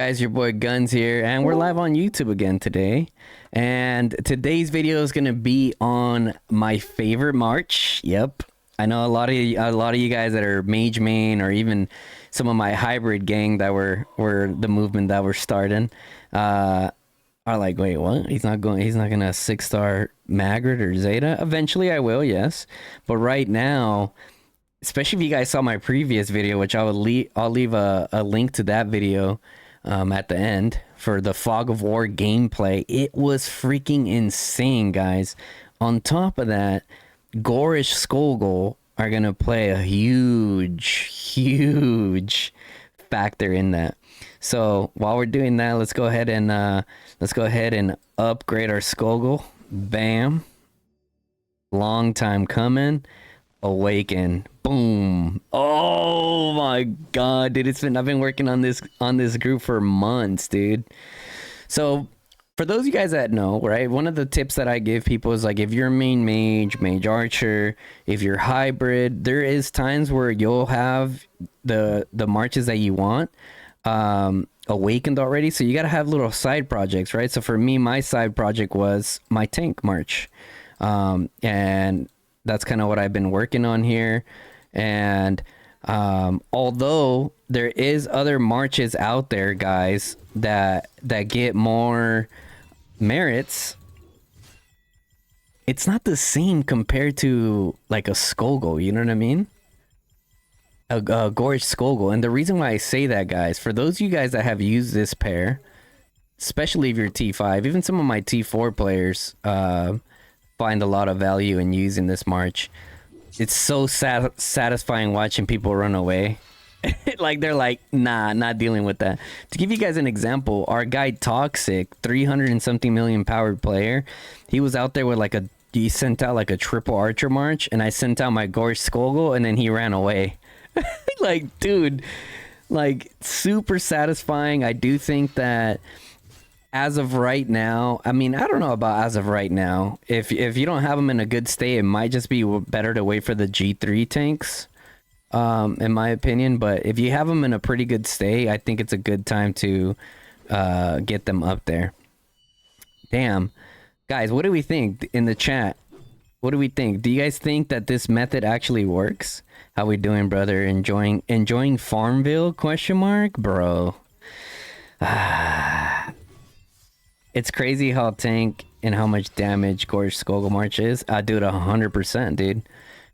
Guys, your boy Guns here, and we're live on YouTube again today. And today's video is gonna be on my favorite March. Yep, I know a lot of you guys that are Mage Main, or even some of my hybrid gang that were the movement that we're starting, are like, wait, what? He's not gonna 6-star Magret or Zeta. Eventually, I will, yes, but right now. Especially if you guys saw my previous video, which I'll leave a link to that video at the end for the Fog of War gameplay. It was freaking insane, guys. On top of that, Gores-Skoal are gonna play a huge factor in that. So while we're doing that, let's go ahead and upgrade our Skogul. Bam! Long time coming. Awaken. Boom. Oh my god, dude. I've been working on this group for months, dude. So for those of you guys that know, right, one of the tips that I give people is, like, if you're a main mage archer, if you're hybrid, there is times where you'll have the marches that you want awakened already, so you got to have little side projects, right? So for me, my side project was my tank march, and that's kind of what I've been working on here. And although there is other marches out there, guys, that get more merits, it's not the same compared to like a Skogul, you know what I mean? A Gores-Skoal. And the reason why I say that, guys, for those of you guys that have used this pair, especially if you're T5, even some of my T4 players find a lot of value in using this march. It's so satisfying watching people run away. Like, they're like, nah, not dealing with that. To give you guys an example, our guy Toxic, 300 and something million powered player, he was out there with he sent out like a triple archer march, and I sent out my Gores-Skoal, and then he ran away. Like, dude, like, super satisfying. I do think that as of right now, I mean, I don't know about as of right now. If you don't have them in a good state, it might just be better to wait for the G3 tanks, in my opinion. But if you have them in a pretty good state, I think it's a good time to get them up there. Damn. Guys, what do we think in the chat? What do we think? Do you guys think that this method actually works? How we doing, brother? Enjoying Farmville? Question mark, bro. It's crazy how tank and how much damage Gores-Skoal march is. I do it 100%, dude.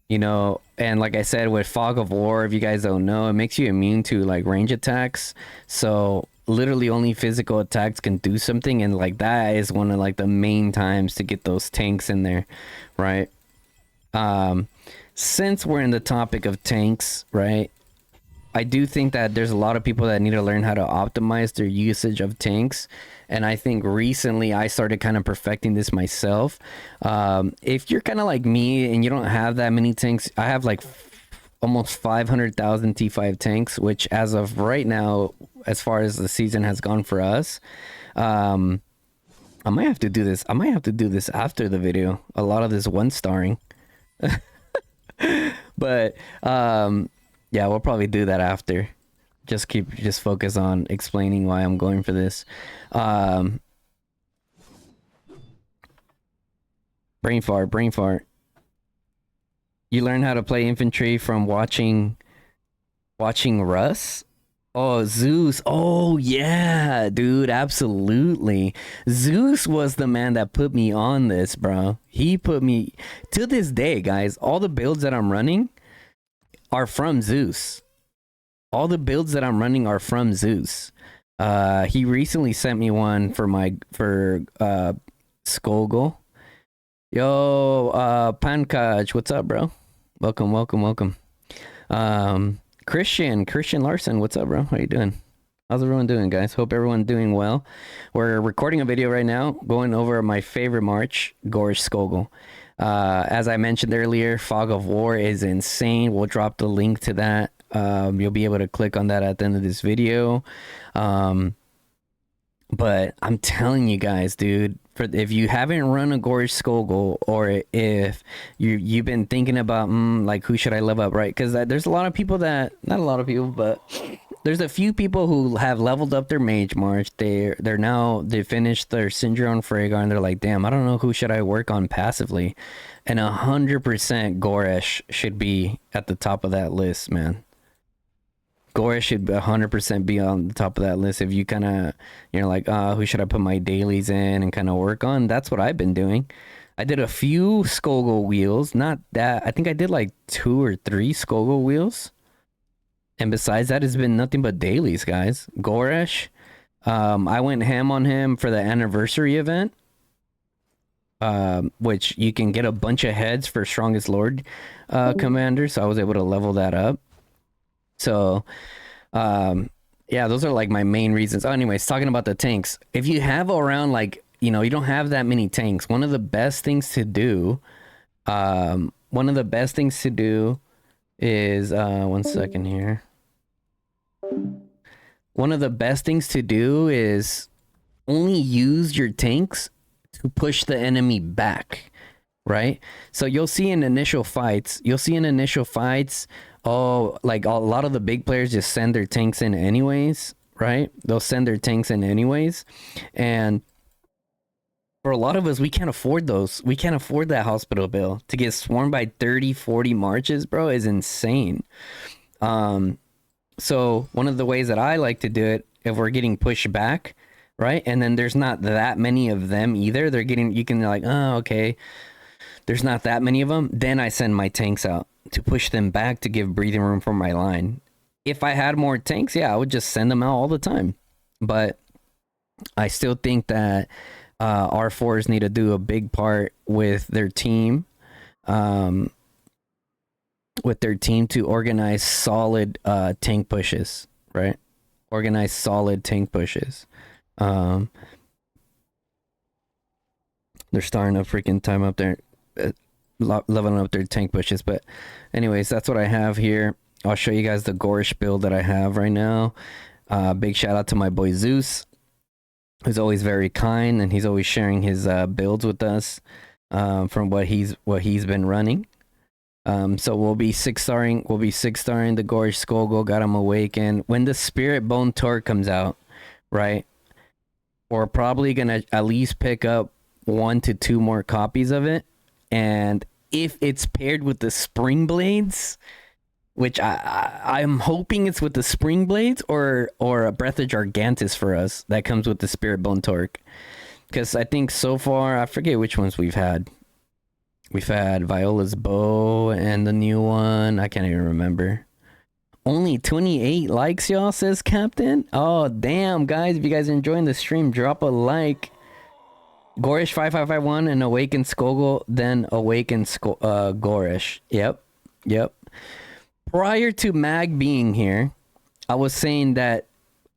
You know, and like I said, with Fog of War, if you guys don't know, it makes you immune to like range attacks. So literally only physical attacks can do something, and like that is one of like the main times to get those tanks in there, right? Since we're in the topic of tanks, right? I do think that there's a lot of people that need to learn how to optimize their usage of tanks. And I think recently I started kind of perfecting this myself. If you're kind of like me and you don't have that many tanks, I have like almost 500,000 T5 tanks, which as of right now, as far as the season has gone for us, I might have to do this. I might have to do this after the video. A lot of this one starring. But yeah, we'll probably do that after. Just focus on explaining why I'm going for this. Brain fart. You learn how to play infantry from watching Russ? Oh, Zeus. Oh, yeah, dude, absolutely. Zeus was the man that put me on this, bro. He put me... To this day, guys, all the builds that I'm running are from Zeus. All the builds that I'm running are from Zeus. He recently sent me one for Skogul. Yo, Pankaj, what's up, bro? Welcome. Christian Larson, what's up, bro? How you doing? How's everyone doing, guys? Hope everyone's doing well. We're recording a video right now going over my favorite march, Gores-Skoal. As I mentioned earlier, Fog of War is insane. We'll drop the link to that. You'll be able to click on that at the end of this video. But I'm telling you guys, dude, if you haven't run a Gores-Skoal, or if you've been thinking about like, who should I level up, right? Because there's a lot of people that, not a lot of people, but There's a few people who have leveled up their mage march. They finished their Syndrome Fragor and they're like, damn, I don't know who should I work on passively. And 100% Goresh should be at the top of that list, man. Goresh should 100% be on the top of that list. If you kind of, you're like, who should I put my dailies in and kind of work on? That's what I've been doing. I did a few Skogul wheels. Not that. I think I did like 2 or 3 Skogul wheels. And besides that, it's been nothing but dailies, guys. Goresh, I went ham on him for the anniversary event, which you can get a bunch of heads for Strongest Lord commander, so I was able to level that up. So, yeah, those are like my main reasons. Oh, anyways, talking about the tanks. If you have around like, you know, you don't have that many tanks, one of the best things to do, is, one second here. One of the best things to do is only use your tanks to push the enemy back, right? So you'll see in initial fights, oh, like a lot of the big players just send their tanks in anyways, right? They'll send their tanks in anyways. And for a lot of us, we can't afford those. We can't afford that hospital bill. To get swarmed by 30, 40 marches, bro, is insane. So one of the ways that I like to do it, if we're getting pushed back, right? And then there's not that many of them either. You can like, oh, okay. There's not that many of them. Then I send my tanks out to push them back to give breathing room for my line. If I had more tanks, yeah, I would just send them out all the time. But I still think that R4s need to do a big part with their team. To organize solid tank pushes, right? Organize solid tank pushes. They're starting to freaking time up there, leveling up their tank pushes. But anyways, that's what I have here. I'll show you guys the Goresh build that I have right now. Big shout out to my boy Zeus, who's always very kind, and he's always sharing his builds with us from what he's been running. So we'll be 6-starring the Gores-Skoal, got him awakened. When the Spirit Bone Torque comes out, right? We're probably gonna at least pick up 1 to 2 more copies of it. And if it's paired with the Spring Blades, which I'm hoping it's with the Spring Blades or a Breath of Gigantus for us that comes with the Spirit Bone Torque. Because I think so far, I forget which ones we've had. We've had Viola's Bow and the new one. I can't even remember. Only 28 likes, y'all, says Captain. Oh, damn, guys. If you guys are enjoying the stream, drop a like. Goresh 5551 and Awaken Skogul, then Awaken Goresh. Yep. Prior to Mag being here, I was saying that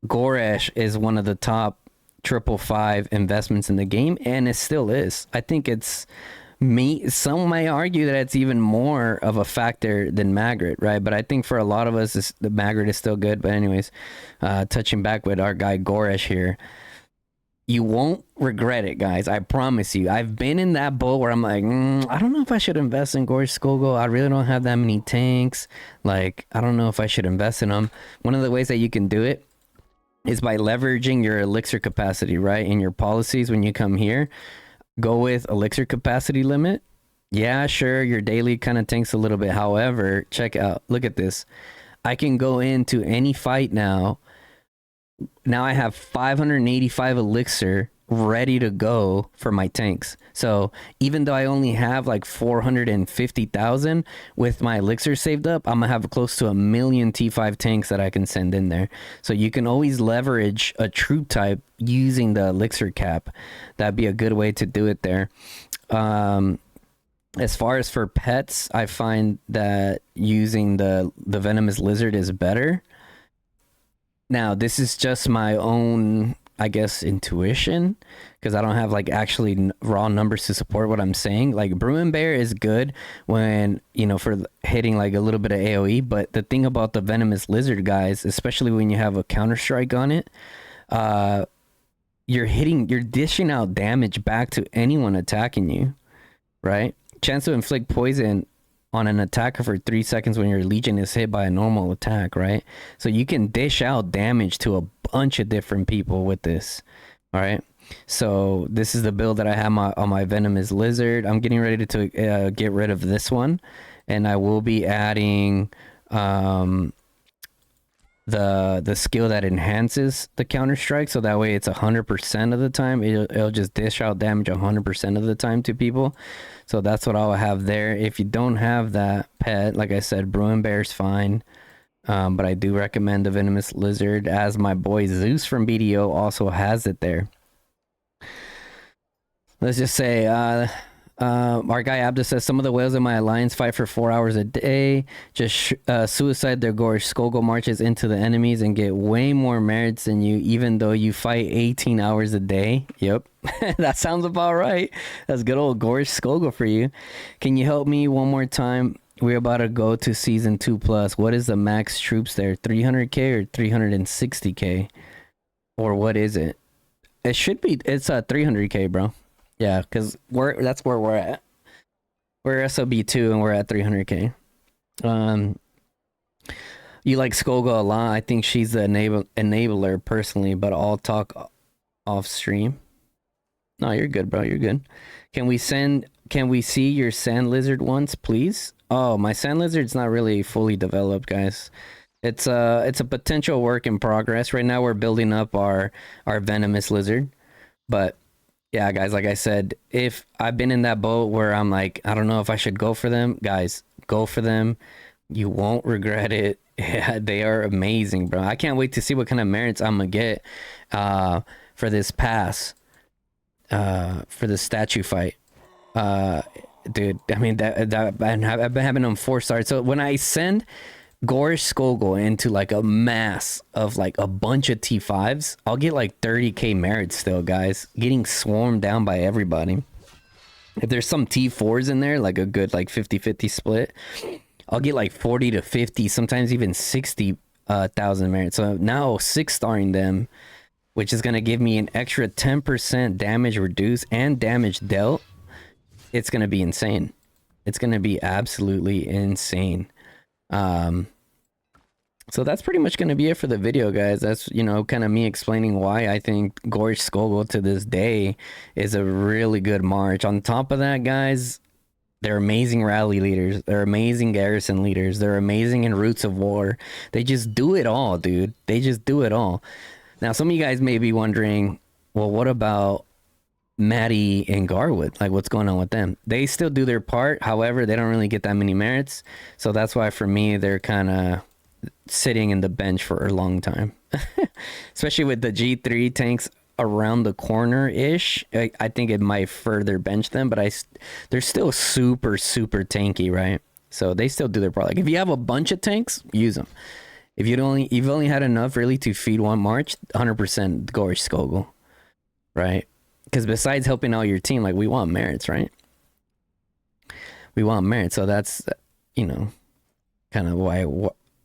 Goresh is one of the top 555 investments in the game, and it still is. I think it's... some might argue that it's even more of a factor than Magritte, right? But I think for a lot of us, the Magritte is still good. But anyways, touching back with our guy Goresh here, you won't regret it, guys. I promise you. I've been in that boat where I'm like, I don't know if I should invest in Gores-Skoal. I really don't have that many tanks. Like, I don't know if I should invest in them. One of the ways that you can do it is by leveraging your elixir capacity, right? In your policies when you come here. Go with elixir capacity limit. Yeah, sure, your daily kind of tanks a little bit. However, check out, look at this. I can go into any fight now. Now I have 585 elixir ready to go for my tanks. So even though I only have like 450,000 with my elixir saved up, I'm gonna have close to 1 million T5 tanks that I can send in there. So you can always leverage a troop type using the elixir cap. That'd be a good way to do it there. As far as for pets, I find that using the venomous lizard is better. Now, this is just my own, I guess, intuition, because I don't have like actually raw numbers to support what I'm saying. Like Bruin Bear is good when, you know, for hitting like a little bit of AoE, but the thing about the venomous lizard, guys, especially when you have a counter strike on it, you're dishing out damage back to anyone attacking you, right? Chance to inflict poison on an attacker for 3 seconds when your legion is hit by a normal attack, right? So you can dish out damage to a bunch of different people with this. All right. So this is the build that I have on my venomous lizard. I'm getting ready to get rid of this one, and I will be adding the skill that enhances the counter strike, so that way it's 100% of the time. It'll just dish out damage 100% of the time to people. So that's what I'll have there. If you don't have that pet, like I said, Bruin Bear's fine. But I do recommend the venomous lizard, as my boy Zeus from BDO also has it there. Let's just say our guy Abda says some of the whales in my alliance fight for 4 hours a day, just suicide their Gores-Skoal marches into the enemies and get way more merits than you, even though you fight 18 hours a day. Yep. That sounds about right. That's good old Gores-Skoal for you. Can you help me one more time? We're about to go to season 2+. What is the max troops there? 300k or 360k? Or what is it? It should be, it's 300k, bro. Yeah, because that's where we're at. We're SOB2 and we're at 300k. You like Skogul a lot. I think she's the enabler personally, but I'll talk off stream. No, you're good, bro. You're good. Can we see your sand lizard once, please? Oh, my sand lizard's not really fully developed, guys. It's a potential work in progress. Right now we're building up our venomous lizard. But yeah, guys, like I said, if I've been in that boat where I'm like, I don't know if I should go for them, guys, go for them. You won't regret it. Yeah, they are amazing, bro. I can't wait to see what kind of merits I'm gonna get for this pass, for the statue fight. Dude, I mean, that I've been having them 4 stars. So when I send Gores-Skoal into like a mass of like a bunch of T5s, I'll get like 30k merits still, guys. Getting swarmed down by everybody. If there's some T4s in there, like a good like 50-50 split, I'll get like 40 to 50, sometimes even 60,000 merits. So now 6-starring them, which is gonna give me an extra 10% damage reduced and damage dealt. It's gonna be insane. It's gonna be absolutely insane. So that's pretty much going to be it for the video, guys. That's, you know, kind of me explaining why I think Gores-Skoal to this day is a really good march. On top of that, guys, they're amazing rally leaders. They're amazing garrison leaders. They're amazing in routes of war. They just do it all, dude. They just do it all. Now, some of you guys may be wondering, well, what about Maddie and Garwood? Like, what's going on with them? They still do their part. However, they don't really get that many merits. So that's why for me, they're kind of sitting in the bench for a long time. Especially with the G3 tanks around the corner-ish. I think it might further bench them, but they're still super, super tanky, right? So they still do their part. Like, if you have a bunch of tanks, use them. If you've only had enough really to feed one march, 100% Gores-Skoal, right? Because besides helping out your team, like, we want merits, right? We want merits. So that's, you know, kind of why,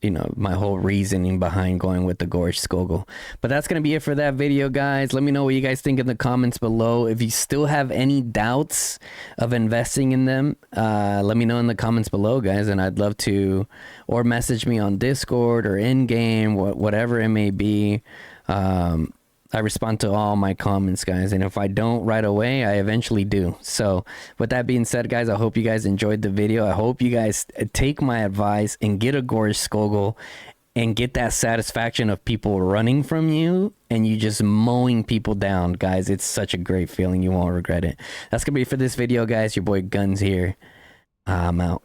you know, my whole reasoning behind going with the Gores-Skoal. But that's going to be it for that video, guys. Let me know what you guys think in the comments below. If you still have any doubts of investing in them, let me know in the comments below, guys. And I'd love to, or message me on Discord or in-game, whatever it may be. I respond to all my comments, guys, and if I don't right away, I eventually do. So with that being said, guys, I hope you guys enjoyed the video. I hope you guys take my advice and get a Gores-Skoal and get that satisfaction of people running from you and you just mowing people down, guys. It's such a great feeling. You won't regret it. That's gonna be it for this video, guys. Your boy Guns here. I'm out.